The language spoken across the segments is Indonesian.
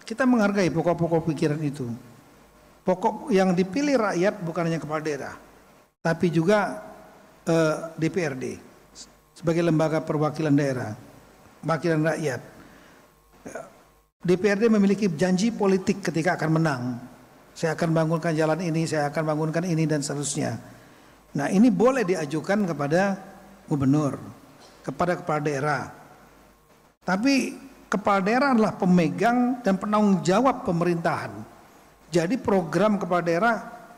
kita menghargai pokok-pokok pikiran itu. Pokok yang dipilih rakyat bukan hanya kepala daerah, tapi juga DPRD sebagai lembaga perwakilan daerah, wakilan rakyat. DPRD memiliki janji politik ketika akan menang. Saya akan bangunkan jalan ini, saya akan bangunkan ini dan seterusnya. Nah, ini boleh diajukan kepada gubernur, kepada kepala daerah. Tapi kepala daerah adalah pemegang dan penanggung jawab pemerintahan. Jadi program kepala daerah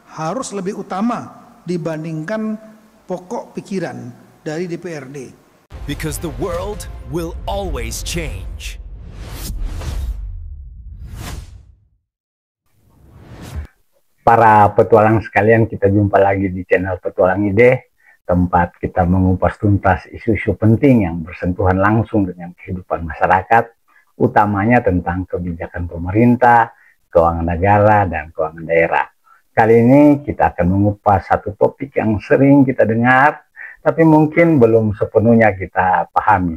harus lebih utama dibandingkan pokok pikiran dari DPRD. Because the world will always change. Para petualang sekalian, kita jumpa lagi di channel Petualang Ide, tempat kita mengupas tuntas isu-isu penting yang bersentuhan langsung dengan kehidupan masyarakat, utamanya tentang kebijakan pemerintah, keuangan negara, dan keuangan daerah. Kali ini kita akan mengupas satu topik yang sering kita dengar, tapi mungkin belum sepenuhnya kita pahami.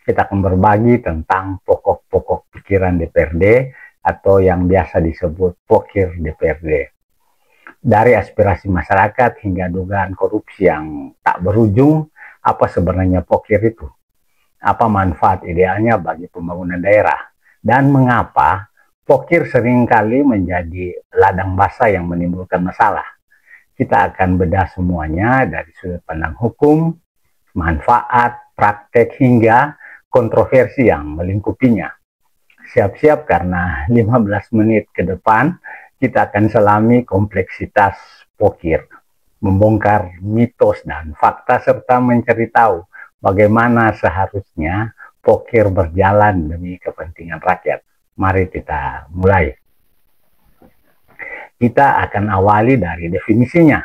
Kita akan berbagi tentang pokok-pokok pikiran DPRD atau yang biasa disebut pokir DPRD. Dari aspirasi masyarakat hingga dugaan korupsi yang tak berujung, apa sebenarnya pokir itu? Apa manfaat idealnya bagi pembangunan daerah? Dan mengapa pokir seringkali menjadi ladang basah yang menimbulkan masalah? Kita akan bedah semuanya dari sudut pandang hukum, manfaat, praktek, hingga kontroversi yang melingkupinya. Siap-siap karena 15 menit ke depan kita akan selami kompleksitas pokir, membongkar mitos dan fakta, serta mencari tahu bagaimana seharusnya pokir berjalan demi kepentingan rakyat. Mari kita mulai. Kita akan awali dari definisinya.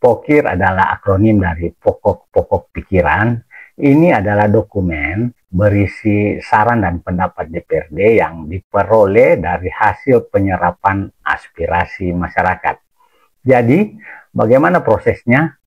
Pokir adalah akronim dari pokok-pokok pikiran. Ini adalah dokumen berisi saran dan pendapat DPRD yang diperoleh dari hasil penyerapan aspirasi masyarakat. Jadi, bagaimana prosesnya?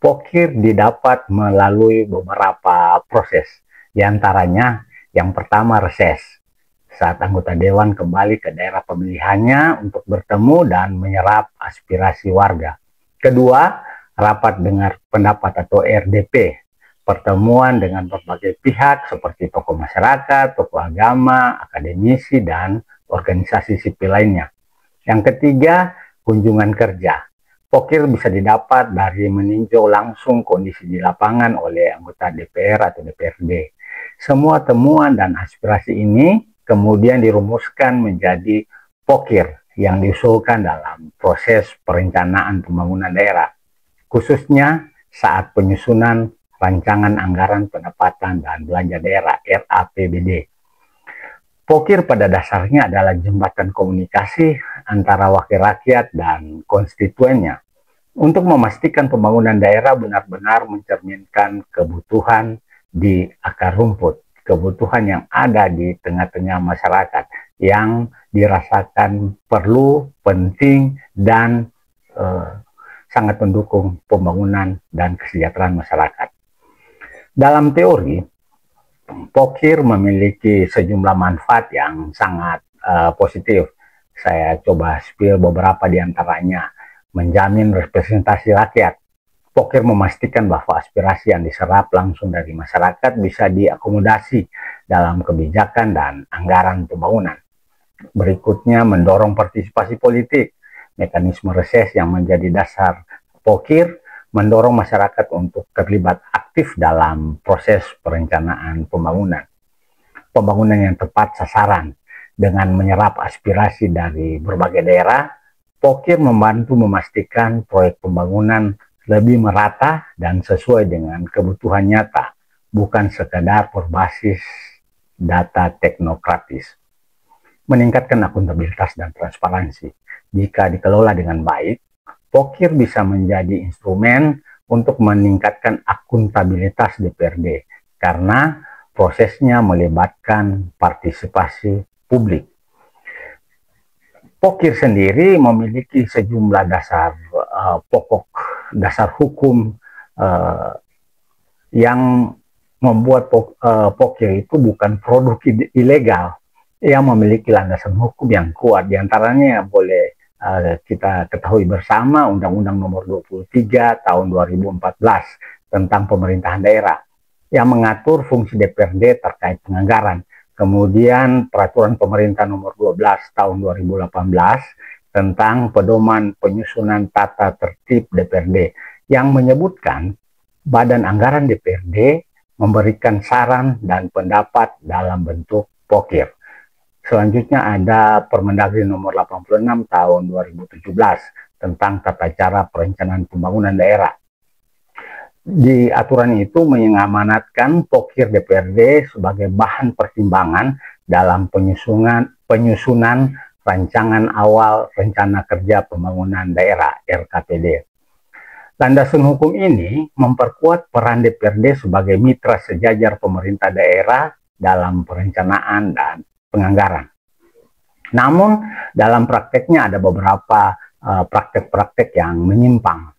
Pokir didapat melalui beberapa proses. Di antaranya, yang pertama reses, saat anggota dewan kembali ke daerah pemilihannya untuk bertemu dan menyerap aspirasi warga. Kedua, rapat dengar pendapat atau RDP, pertemuan dengan berbagai pihak seperti tokoh masyarakat, tokoh agama, akademisi, dan organisasi sipil lainnya. Yang ketiga, kunjungan kerja. Pokir bisa didapat dari meninjau langsung kondisi di lapangan oleh anggota DPR atau DPRD. Semua temuan dan aspirasi ini kemudian dirumuskan menjadi pokir yang diusulkan dalam proses perencanaan pembangunan daerah, khususnya saat penyusunan rancangan anggaran pendapatan dan belanja daerah RAPBD. Pokir pada dasarnya adalah jembatan komunikasi antara wakil rakyat dan konstituennya untuk memastikan pembangunan daerah benar-benar mencerminkan kebutuhan di akar rumput, kebutuhan yang ada di tengah-tengah masyarakat yang dirasakan perlu, penting, dan sangat mendukung pembangunan dan kesejahteraan masyarakat. Dalam teori, pokir memiliki sejumlah manfaat yang sangat positif. Saya coba spill beberapa di antaranya. Menjamin representasi rakyat. Pokir memastikan bahwa aspirasi yang diserap langsung dari masyarakat bisa diakomodasi dalam kebijakan dan anggaran pembangunan. Berikutnya, mendorong partisipasi politik. Mekanisme reses yang menjadi dasar pokir mendorong masyarakat untuk terlibat aktif dalam proses perencanaan pembangunan. Pembangunan yang tepat sasaran. Dengan menyerap aspirasi dari berbagai daerah, pokir membantu memastikan proyek pembangunan lebih merata dan sesuai dengan kebutuhan nyata, bukan sekadar berbasis data teknokratis. Meningkatkan akuntabilitas dan transparansi. Jika dikelola dengan baik, pokir bisa menjadi instrumen untuk meningkatkan akuntabilitas DPRD karena prosesnya melibatkan partisipasi publik. Pokir sendiri memiliki sejumlah dasar pokok, dasar hukum yang membuat pokir itu bukan produk ilegal, yang memiliki landasan hukum yang kuat. Di antaranya boleh kita ketahui bersama Undang-Undang Nomor 23 Tahun 2014 tentang pemerintahan daerah yang mengatur fungsi DPRD terkait penganggaran. Kemudian Peraturan Pemerintah Nomor 12 Tahun 2018 tentang pedoman penyusunan tata tertib DPRD yang menyebutkan Badan Anggaran DPRD memberikan saran dan pendapat dalam bentuk pokir. Selanjutnya ada Permendagri Nomor 86 Tahun 2017 tentang tata cara perencanaan pembangunan daerah. Di aturan itu mengamanatkan pokir DPRD sebagai bahan pertimbangan dalam penyusunan rancangan awal rencana kerja pembangunan daerah RKPD. Landasan hukum ini memperkuat peran DPRD sebagai mitra sejajar pemerintah daerah dalam perencanaan dan penganggaran. Namun, dalam prakteknya ada beberapa praktek-praktek yang menyimpang.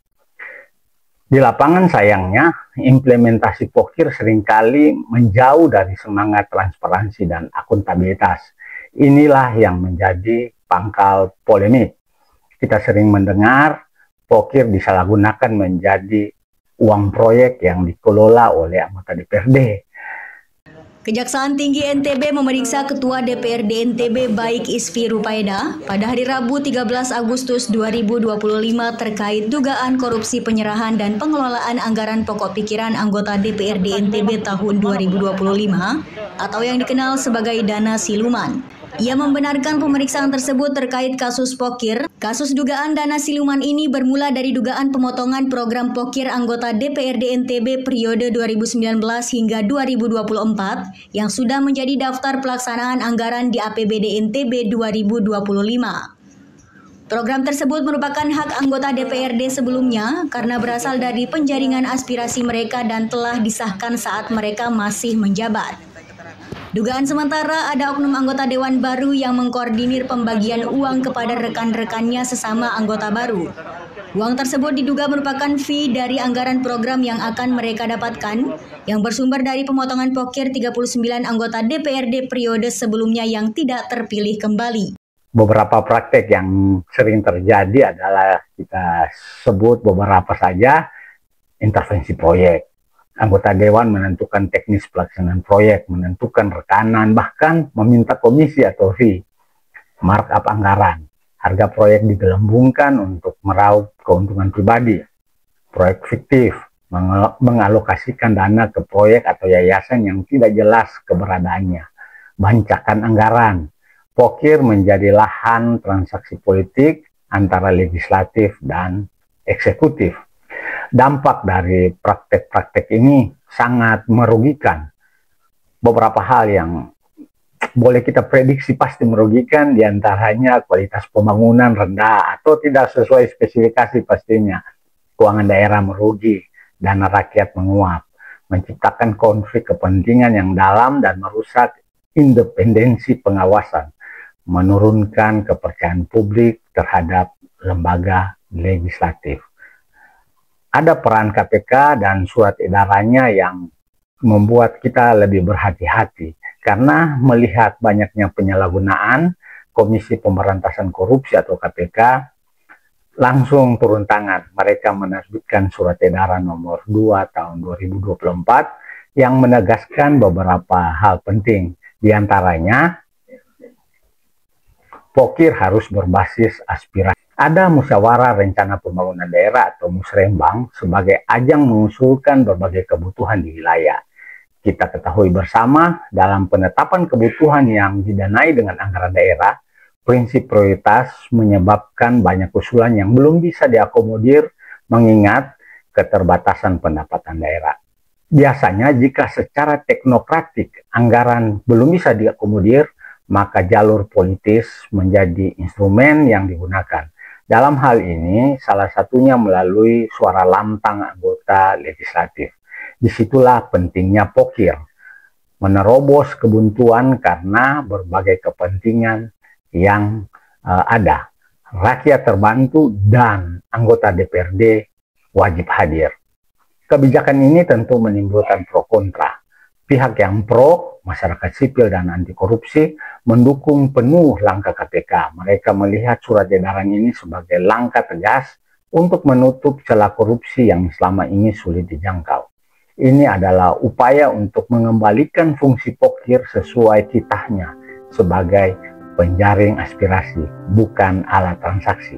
Di lapangan sayangnya, implementasi pokir seringkali menjauh dari semangat transparansi dan akuntabilitas. Inilah yang menjadi pangkal polemik. Kita sering mendengar pokir disalahgunakan menjadi uang proyek yang dikelola oleh anggota DPRD. Kejaksaan Tinggi NTB memeriksa Ketua DPRD NTB Baik Isfi Rupaida pada hari Rabu 13 Agustus 2025 terkait dugaan korupsi penyerahan dan pengelolaan anggaran pokok pikiran anggota DPRD NTB tahun 2025 atau yang dikenal sebagai dana siluman. Ia membenarkan pemeriksaan tersebut terkait kasus pokir. Kasus dugaan dana siluman ini bermula dari dugaan pemotongan program pokir anggota DPRD NTB periode 2019 hingga 2024 yang sudah menjadi daftar pelaksanaan anggaran di APBD NTB 2025. Program tersebut merupakan hak anggota DPRD sebelumnya karena berasal dari penjaringan aspirasi mereka dan telah disahkan saat mereka masih menjabat. Dugaan sementara ada oknum anggota Dewan baru yang mengkoordinir pembagian uang kepada rekan-rekannya sesama anggota baru. Uang tersebut diduga merupakan fee dari anggaran program yang akan mereka dapatkan yang bersumber dari pemotongan pokir 39 anggota DPRD periode sebelumnya yang tidak terpilih kembali. Beberapa praktek yang sering terjadi adalah kita sebut beberapa saja: intervensi proyek. Anggota dewan menentukan teknis pelaksanaan proyek, menentukan rekanan, bahkan meminta komisi atau fee. Markup anggaran, harga proyek digelembungkan untuk meraup keuntungan pribadi. Proyek fiktif, mengalokasikan dana ke proyek atau yayasan yang tidak jelas keberadaannya. Bancakan anggaran, pokir menjadi lahan transaksi politik antara legislatif dan eksekutif. Dampak dari praktek-praktek ini sangat merugikan. Beberapa hal yang boleh kita prediksi pasti merugikan, diantaranya kualitas pembangunan rendah atau tidak sesuai spesifikasi pastinya. Keuangan daerah merugi, dana rakyat menguap, menciptakan konflik kepentingan yang dalam dan merusak independensi pengawasan, menurunkan kepercayaan publik terhadap lembaga legislatif. Ada peran KPK dan surat edarannya yang membuat kita lebih berhati-hati karena melihat banyaknya penyalahgunaan. Komisi Pemberantasan Korupsi atau KPK langsung turun tangan. Mereka menerbitkan surat edaran nomor 2 tahun 2024 yang menegaskan beberapa hal penting. Di antaranya, pokir harus berbasis aspirasi. Ada musyawarah rencana pembangunan daerah atau musrembang sebagai ajang mengusulkan berbagai kebutuhan di wilayah. Kita ketahui bersama dalam penetapan kebutuhan yang didanai dengan anggaran daerah, prinsip prioritas menyebabkan banyak usulan yang belum bisa diakomodir mengingat keterbatasan pendapatan daerah. Biasanya jika secara teknokratik anggaran belum bisa diakomodir, maka jalur politis menjadi instrumen yang digunakan. Dalam hal ini, salah satunya melalui suara lantang anggota legislatif. Disitulah pentingnya pokir, menerobos kebuntuan karena berbagai kepentingan yang ada. Rakyat terbantu dan anggota DPRD wajib hadir. Kebijakan ini tentu menimbulkan pro kontra. Pihak yang pro, masyarakat sipil dan anti korupsi, mendukung penuh langkah KPK. Mereka melihat surat edaran ini sebagai langkah tegas untuk menutup celah korupsi yang selama ini sulit dijangkau. Ini adalah upaya untuk mengembalikan fungsi Pokir sesuai titahnya sebagai penjaring aspirasi, bukan alat transaksi.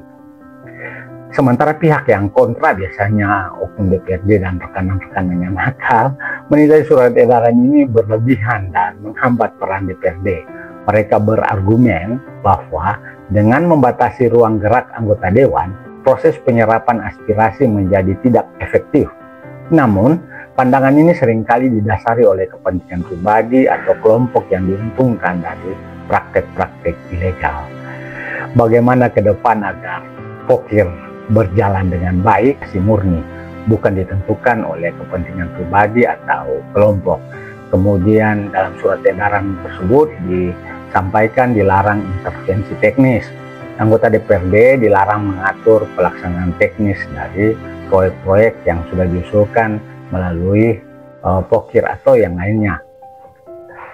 Sementara pihak yang kontra, biasanya oknum DPRD dan rekan-rekannya nakal, menilai surat edaran ini berlebihan dan menghambat peran DPRD. Mereka berargumen bahwa dengan membatasi ruang gerak anggota dewan, proses penyerapan aspirasi menjadi tidak efektif. Namun, pandangan ini seringkali didasari oleh kepentingan pribadi atau kelompok yang diuntungkan dari praktek-praktek ilegal. Bagaimana ke depan agar Pokir berjalan dengan baik, si murni, bukan ditentukan oleh kepentingan pribadi atau kelompok. Kemudian dalam surat edaran tersebut disampaikan dilarang intervensi teknis. Anggota DPRD dilarang mengatur pelaksanaan teknis dari proyek-proyek yang sudah diusulkan melalui Pokir atau yang lainnya.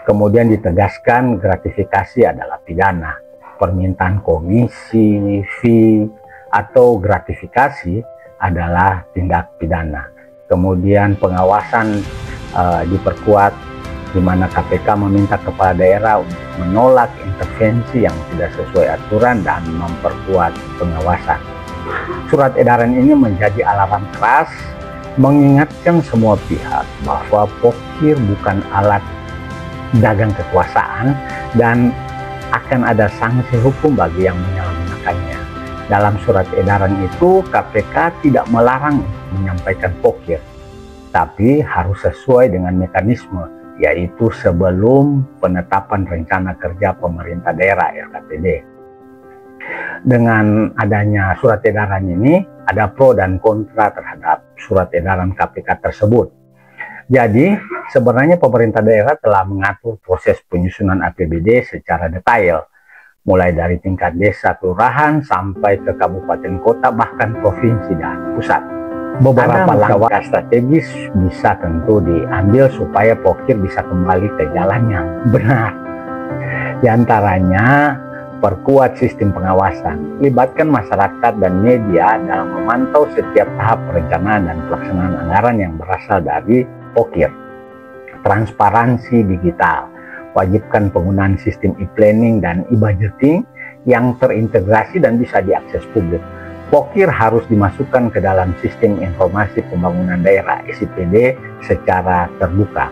Kemudian ditegaskan gratifikasi adalah pidana. Permintaan komisi, fee, atau gratifikasi adalah tindak pidana. Kemudian pengawasan diperkuat, di mana KPK meminta kepala daerah untuk menolak intervensi yang tidak sesuai aturan dan memperkuat pengawasan. Surat edaran ini menjadi alarm keras, mengingatkan semua pihak bahwa Pokir bukan alat dagang kekuasaan dan akan ada sanksi hukum bagi yang menyalahgunakannya. Dalam surat edaran itu, KPK tidak melarang menyampaikan Pokir, tapi harus sesuai dengan mekanisme, yaitu sebelum penetapan rencana kerja pemerintah daerah RKPD. Dengan adanya surat edaran ini, ada pro dan kontra terhadap surat edaran KPK tersebut. Jadi, sebenarnya pemerintah daerah telah mengatur proses penyusunan APBD secara detail, mulai dari tingkat desa, kelurahan, sampai ke kabupaten kota, bahkan provinsi dan pusat. Beberapa langkah strategis bisa tentu diambil supaya Pokir bisa kembali ke jalan yang benar. Di antaranya, perkuat sistem pengawasan, libatkan masyarakat dan media dalam memantau setiap tahap perencanaan dan pelaksanaan anggaran yang berasal dari Pokir. Transparansi digital, wajibkan penggunaan sistem e-planning dan e-budgeting yang terintegrasi dan bisa diakses publik. Pokir harus dimasukkan ke dalam sistem informasi pembangunan daerah SIPD secara terbuka.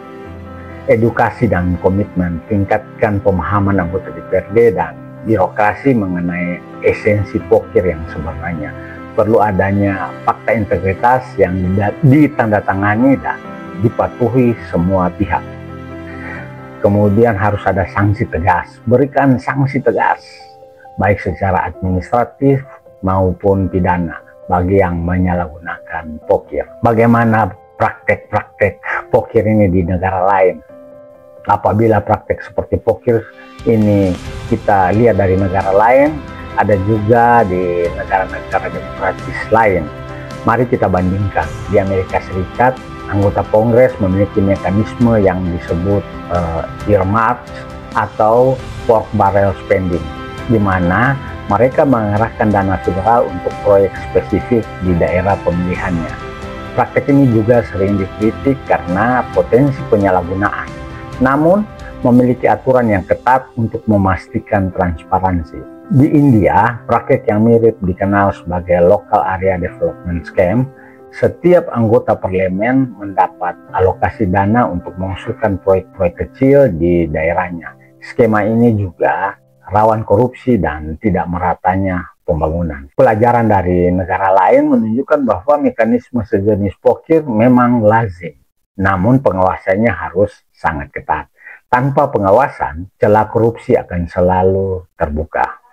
Edukasi dan komitmen, tingkatkan pemahaman anggota DPRD dan birokrasi mengenai esensi Pokir yang sebenarnya. Perlu adanya fakta integritas yang ditandatangani dan dipatuhi semua pihak. Kemudian harus ada sanksi tegas, berikan sanksi tegas, baik secara administratif maupun pidana bagi yang menyalahgunakan Pokir. Bagaimana praktek-praktek Pokir ini di negara lain? Apabila praktek seperti Pokir ini kita lihat dari negara lain, ada juga di negara-negara demokratis lain. Mari kita bandingkan. Di Amerika Serikat, anggota Kongres memiliki mekanisme yang disebut earmarks atau pork barrel spending, di mana mereka mengarahkan dana federal untuk proyek spesifik di daerah pemilihannya. Praktek ini juga sering dikritik karena potensi penyalahgunaan, namun memiliki aturan yang ketat untuk memastikan transparansi. Di India, praktek yang mirip dikenal sebagai Local Area Development Scheme. Setiap anggota parlemen mendapat alokasi dana untuk mengusulkan proyek-proyek kecil di daerahnya. Skema ini juga rawan korupsi dan tidak meratanya pembangunan. Pelajaran dari negara lain menunjukkan bahwa mekanisme sejenis Pokir memang lazim, namun pengawasannya harus sangat ketat. Tanpa pengawasan, celah korupsi akan selalu terbuka.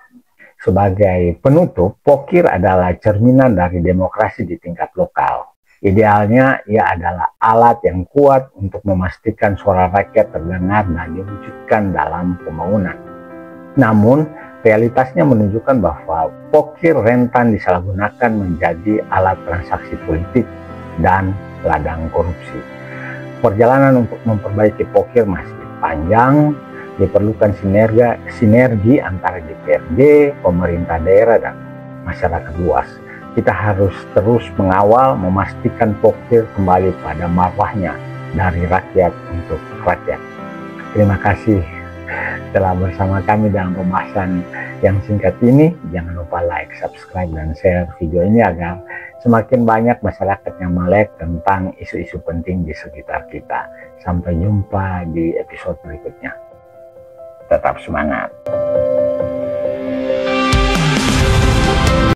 Sebagai penutup, Pokir adalah cerminan dari demokrasi di tingkat lokal. Idealnya, ia adalah alat yang kuat untuk memastikan suara rakyat terdengar dan diwujudkan dalam pembangunan. Namun, realitasnya menunjukkan bahwa Pokir rentan disalahgunakan menjadi alat transaksi politik dan ladang korupsi. Perjalanan untuk memperbaiki Pokir masih panjang, diperlukan sinergi antara DPRD, pemerintah daerah, dan masyarakat luas. Kita harus terus mengawal, memastikan Pokir kembali pada marwahnya dari rakyat untuk rakyat. Terima kasih telah bersama kami dalam pembahasan yang singkat ini. Jangan lupa like, subscribe, dan share video ini agar semakin banyak masyarakat yang melek tentang isu-isu penting di sekitar kita. Sampai jumpa di episode berikutnya. Tetap semangat.